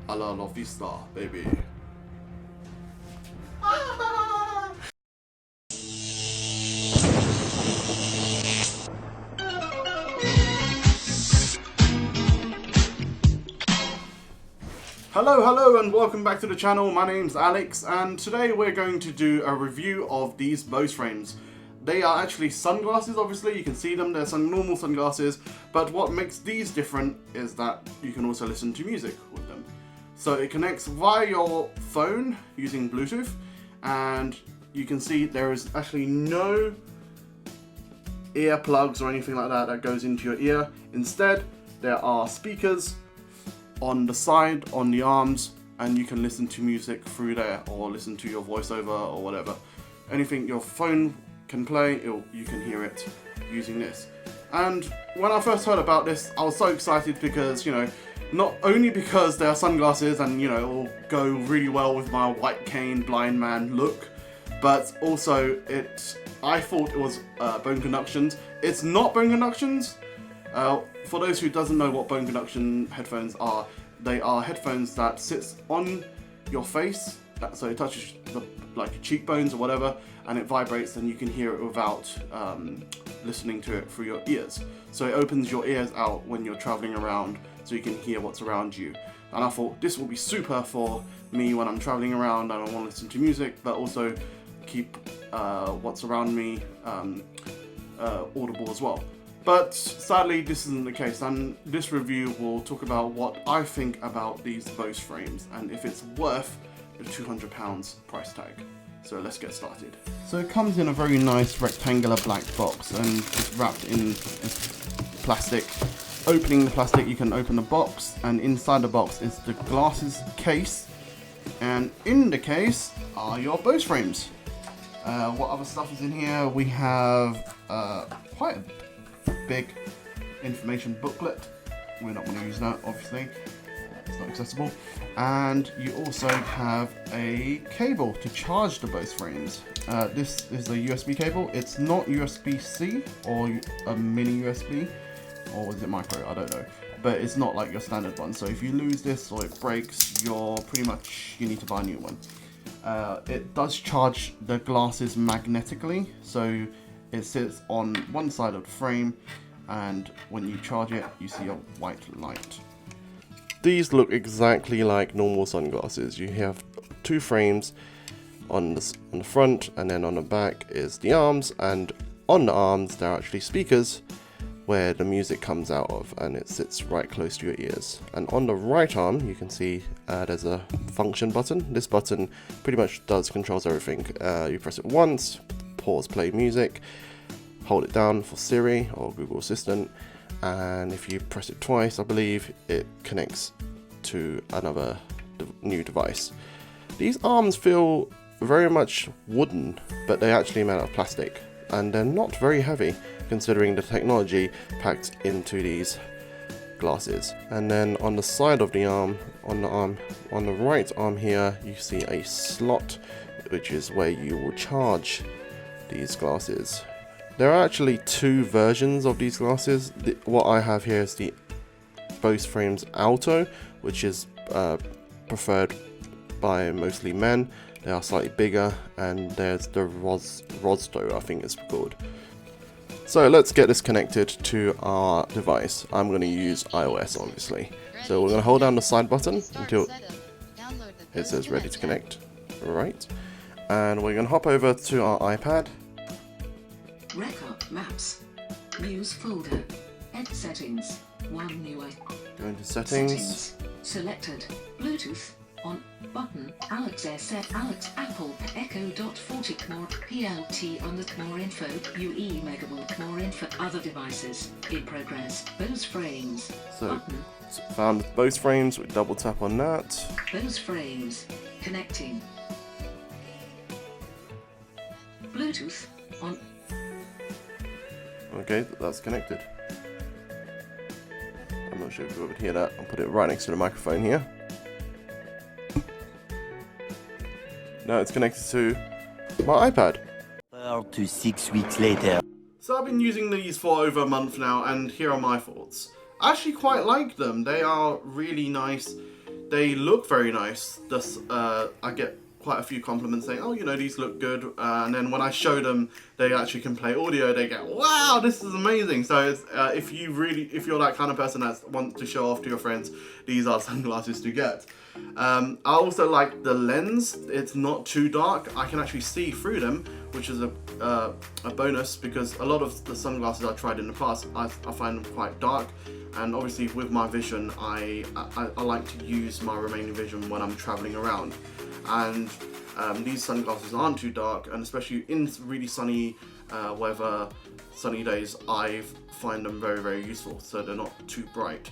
A la vista, baby. Hello and welcome back to the channel. My name's Alex and today we're going to do a review of these Bose frames. They are actually sunglasses, obviously, you can see them, they're some normal sunglasses, but what makes these different is that you can also listen to music with them. So it connects via your phone using Bluetooth, and you can see there is actually no earplugs or anything like that that goes into your ear. Instead, there are speakers on the side, on the arms, and you can listen to music through there or listen to your voiceover or whatever. Anything your phone can play, you can hear it using this. And when I first heard about this, I was so excited because, you know, not only because they are sunglasses and, you know, it will go really well with my white cane blind man look, but also I thought it was bone conductions. It's not bone conductions. For those who doesn't know what bone conduction headphones are, they are headphones that sits on your face, so it touches like your cheekbones or whatever, and it vibrates and you can hear it without listening to it through your ears. So it opens your ears out when you're traveling around so you can hear what's around you. And I thought this will be super for me when I'm traveling around and I want to listen to music, but also keep what's around me audible as well. But sadly, this isn't the case, and this review will talk about what I think about these Bose frames and if it's worth the £200 price tag. So let's get started. So it comes in a very nice rectangular black box and it's wrapped in plastic. Opening the plastic, you can open the box, and inside the box is the glasses case, and in the case are your Bose frames. What other stuff is in here? We have quite a big information booklet. We're not going to use that, obviously, it's not accessible. And you also have a cable to charge the Bose frames. This is a USB cable. It's not USB-C or a mini USB, or is it micro? I don't know, but it's not like your standard one. So if you lose this or it breaks, you need to buy a new one. It does charge the glasses magnetically, so it sits on one side of the frame, and when you charge it, you see a white light. These look exactly like normal sunglasses. You have two frames on the front, and then on the back is the arms, and on the arms there are actually speakers where the music comes out of, and it sits right close to your ears. And on the right arm, you can see there's a function button. This button pretty much controls everything. You press it once, pause play music, hold it down for Siri or Google Assistant, and if you press it twice, I believe, it connects to another new device. These arms feel very much wooden, but they're actually made out of plastic, and they're not very heavy considering the technology packed into these glasses. And then on the side of the arm, on the right arm here, you see a slot, which is where you will charge these glasses. There are actually two versions of these glasses. What I have here is the Bose Frames Alto, which is preferred by mostly men. They are slightly bigger, and there's the Rosdo, I think it's called. So let's get this connected to our device. I'm going to use iOS, obviously. So we're going to hold down the side button until it says ready to connect. Right. And we're going to hop over to our iPad. Record Maps. News folder. Add settings. One new item. Go into settings. Selected. Bluetooth. On button. Alex set Alex Apple Echo.40 more PLT on the more info UE megable more info other devices in progress. Bose frames. So button. Found Bose frames. We double tap on that. Bose frames connecting. Bluetooth on. Okay, that's connected. I'm not sure if you would hear that. I'll put it right next to the microphone here. Now it's connected to my iPad. 4 to 6 weeks later. So I've been using these for over a month now, and here are my thoughts. I actually quite like them. They are really nice. they look very nice. I get quite a few compliments saying, oh, these look good. And then when I show them they actually can play audio, they go, wow, this is amazing. So it's, if you're that kind of person that wants to show off to your friends, these are sunglasses to get. I also like the lens. It's not too dark. I can actually see through them, which is a bonus, because a lot of the sunglasses I tried in the past, I find them quite dark. And obviously with my vision, I like to use my remaining vision when I'm traveling around. And these sunglasses aren't too dark, and especially in really sunny weather, sunny days, I find them very, very useful, so they're not too bright.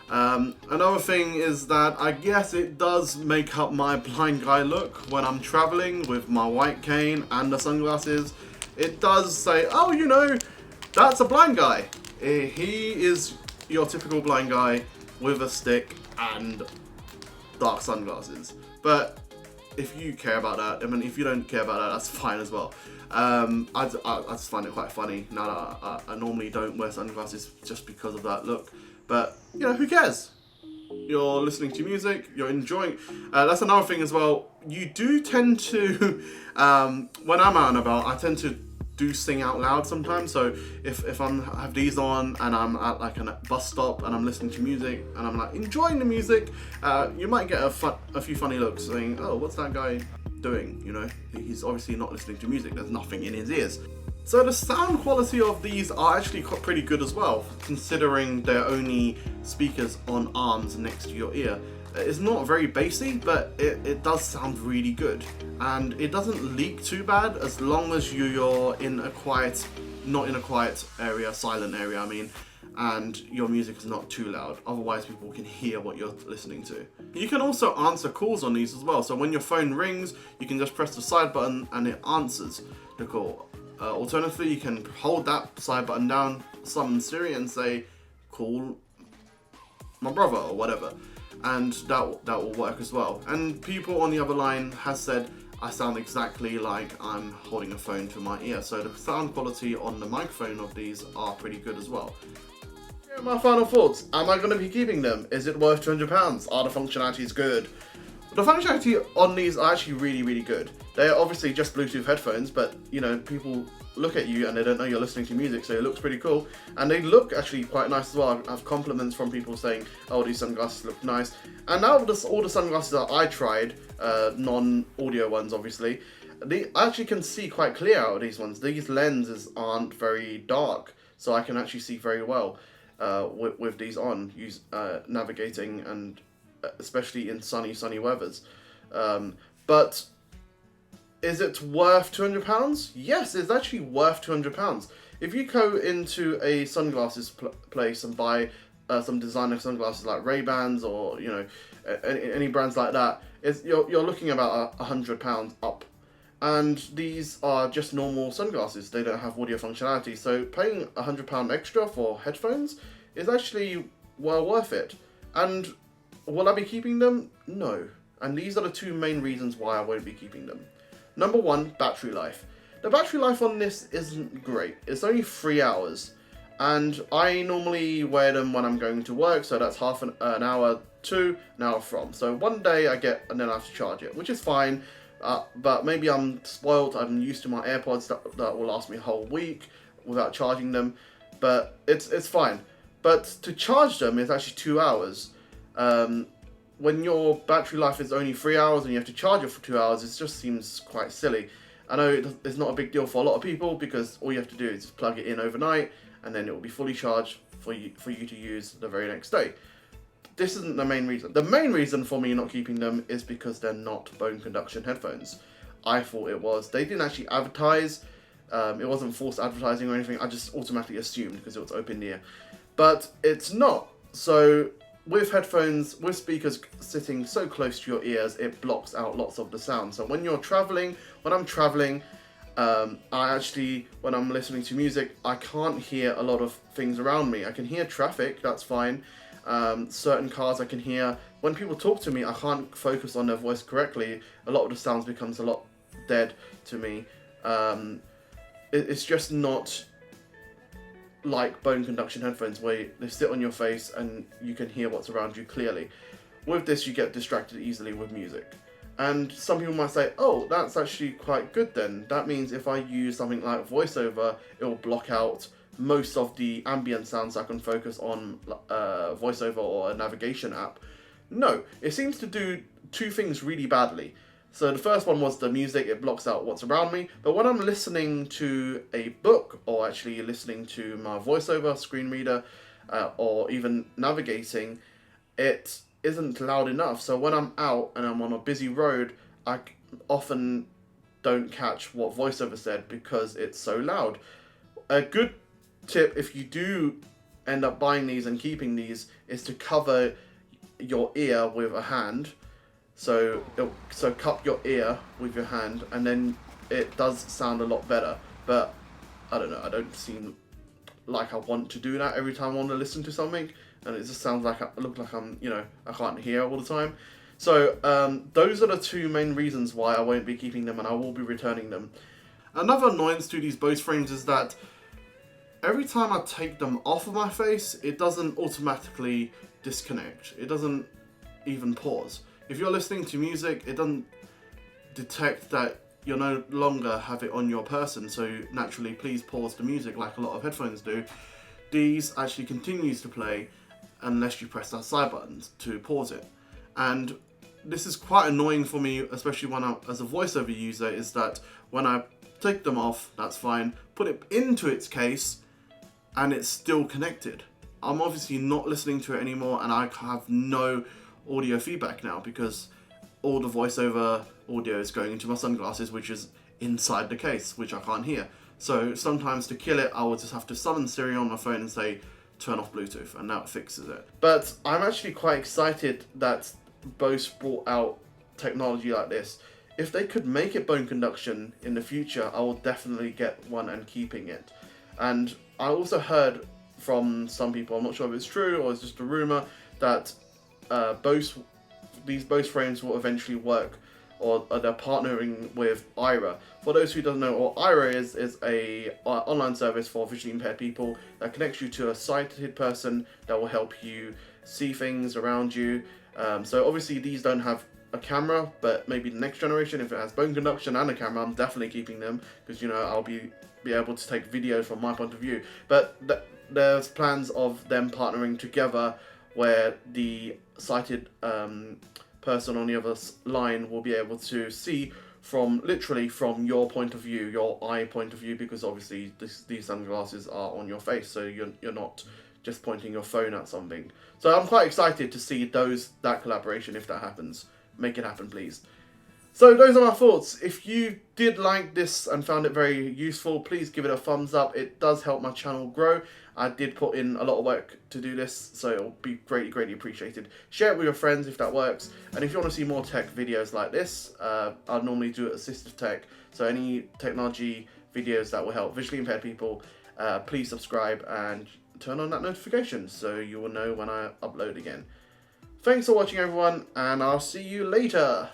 Another thing is that I guess it does make up my blind guy look when I'm traveling with my white cane and the sunglasses. It does say, oh, that's a blind guy. He is your typical blind guy with a stick and dark sunglasses. But if you care about that, if you don't care about that, that's fine as well. I just find it quite funny now that I normally don't wear sunglasses just because of that look. But, who cares? You're listening to music, you're enjoying. That's another thing as well. You do tend to, when I'm out and about, I tend to do sing out loud sometimes. So if I have these on and I'm at like a bus stop and I'm listening to music and I'm like enjoying the music, you might get a few funny looks saying, oh, what's that guy doing? He's obviously not listening to music. There's nothing in his ears. So the sound quality of these are actually pretty good as well, considering they're only speakers on arms next to your ear. It's not very bassy, but it does sound really good. And it doesn't leak too bad as long as you're in a quiet, not in a quiet area, silent area I mean, and your music is not too loud. Otherwise people can hear what you're listening to. You can also answer calls on these as well. So when your phone rings, you can just press the side button and it answers the call. Alternatively, you can hold that side button down, summon Siri and say, call my brother or whatever. And that will work as well. And people on the other line has said I sound exactly like I'm holding a phone to my ear. So the sound quality on the microphone of these are pretty good as well. Here are my final thoughts. Am I going to be keeping them? Is it worth £200? Are the functionalities good? The functionality on these are actually really, really good. They're obviously just Bluetooth headphones, but people look at you and they don't know you're listening to music, so it looks pretty cool. And they look actually quite nice as well. I have compliments from people saying, oh, these sunglasses look nice. And now all the sunglasses that I tried, non-audio ones obviously, I actually can see quite clear out of these ones. These lenses aren't very dark, so I can actually see very well with these on, navigating and especially in sunny weathers. But is it worth £200? Yes, it's actually worth £200. If you go into a sunglasses place and buy some designer sunglasses like Ray-Bans or any brands like that, you're looking about £100 up. And these are just normal sunglasses. They don't have audio functionality. So paying £100 extra for headphones is actually well worth it. And will I be keeping them? No. And these are the two main reasons why I won't be keeping them. Number one, battery life. The battery life on this isn't great. It's only 3 hours. And I normally wear them when I'm going to work, so that's half an hour to an hour from. So one day I get, and then I have to charge it, which is fine. But maybe I'm spoiled. I'm used to my AirPods that will last me a whole week without charging them. But it's fine. But to charge them is actually 2 hours. When your battery life is only 3 hours and you have to charge it for 2 hours, it just seems quite silly. I know it's not a big deal for a lot of people because all you have to do is plug it in overnight and then it will be fully charged for you to use the very next day. This isn't the main reason. The main reason for me not keeping them is because they're not bone conduction headphones. I thought it was. They didn't actually advertise. It wasn't forced advertising or anything. I just automatically assumed because it was open ear. But it's not. So with headphones, with speakers sitting so close to your ears, it blocks out lots of the sound. So when I'm traveling, when I'm listening to music, I can't hear a lot of things around me. I can hear traffic, that's fine. Certain cars I can hear. When people talk to me, I can't focus on their voice correctly. A lot of the sounds becomes a lot dead to me. It's just not like bone conduction headphones where they sit on your face and you can hear what's around you clearly. with this you get distracted easily with music. And some people might say, oh, that's actually quite good then. That means if I use something like VoiceOver, it will block out most of the ambient sounds. I can focus on VoiceOver or a navigation app. No, it seems to do two things really badly. So the first one was the music, it blocks out what's around me. But when I'm listening to a book, or actually listening to my VoiceOver screen reader, or even navigating, it isn't loud enough. So when I'm out and I'm on a busy road, I often don't catch what VoiceOver said because it's so loud. A good tip, if you do end up buying these and keeping these, is to cover your ear with a hand. So cup your ear with your hand, and then it does sound a lot better. But I don't know, I don't seem like I want to do that every time I want to listen to something, and it just sounds like I look like I'm, I can't hear all the time. So those are the two main reasons why I won't be keeping them, and I will be returning them. Another annoyance to these Bose frames is that every time I take them off of my face, it doesn't automatically disconnect. It doesn't even pause. If you're listening to music, it doesn't detect that you no longer have it on your person, so naturally please pause the music like a lot of headphones do. These actually continues to play unless you press that side button to pause it. And this is quite annoying for me, especially when as a VoiceOver user, is that when I take them off, that's fine, put it into its case, and it's still connected. I'm obviously not listening to it anymore, and I have no audio feedback now because all the VoiceOver audio is going into my sunglasses, which is inside the case, which I can't hear. So sometimes to kill it, I will just have to summon Siri on my phone and say, turn off Bluetooth, and that fixes it. But I'm actually quite excited that Bose brought out technology like this. If they could make it bone conduction in the future, I will definitely get one and keeping it. And I also heard from some people, I'm not sure if it's true or it's just a rumor, that these Bose frames will eventually work, or they're partnering with Aira. For those who don't know, what Aira is a online service for visually impaired people that connects you to a sighted person that will help you see things around you. So obviously these don't have a camera, but maybe the next generation, if it has bone conduction and a camera, I'm definitely keeping them because I'll be able to take videos from my point of view. But there's plans of them partnering together where the sighted person on the other line will be able to see literally from your point of view, your eye point of view, because obviously these sunglasses are on your face, so you're not just pointing your phone at something. So I'm quite excited to see that collaboration if that happens. Make it happen, please. So those are my thoughts. If you did like this and found it very useful, please give it a thumbs up. It does help my channel grow. I did put in a lot of work to do this, so it'll be greatly, greatly appreciated. Share it with your friends if that works. And if you want to see more tech videos like this, I normally do assistive tech. So any technology videos that will help visually impaired people, please subscribe and turn on that notification so you will know when I upload again. Thanks for watching, everyone, and I'll see you later.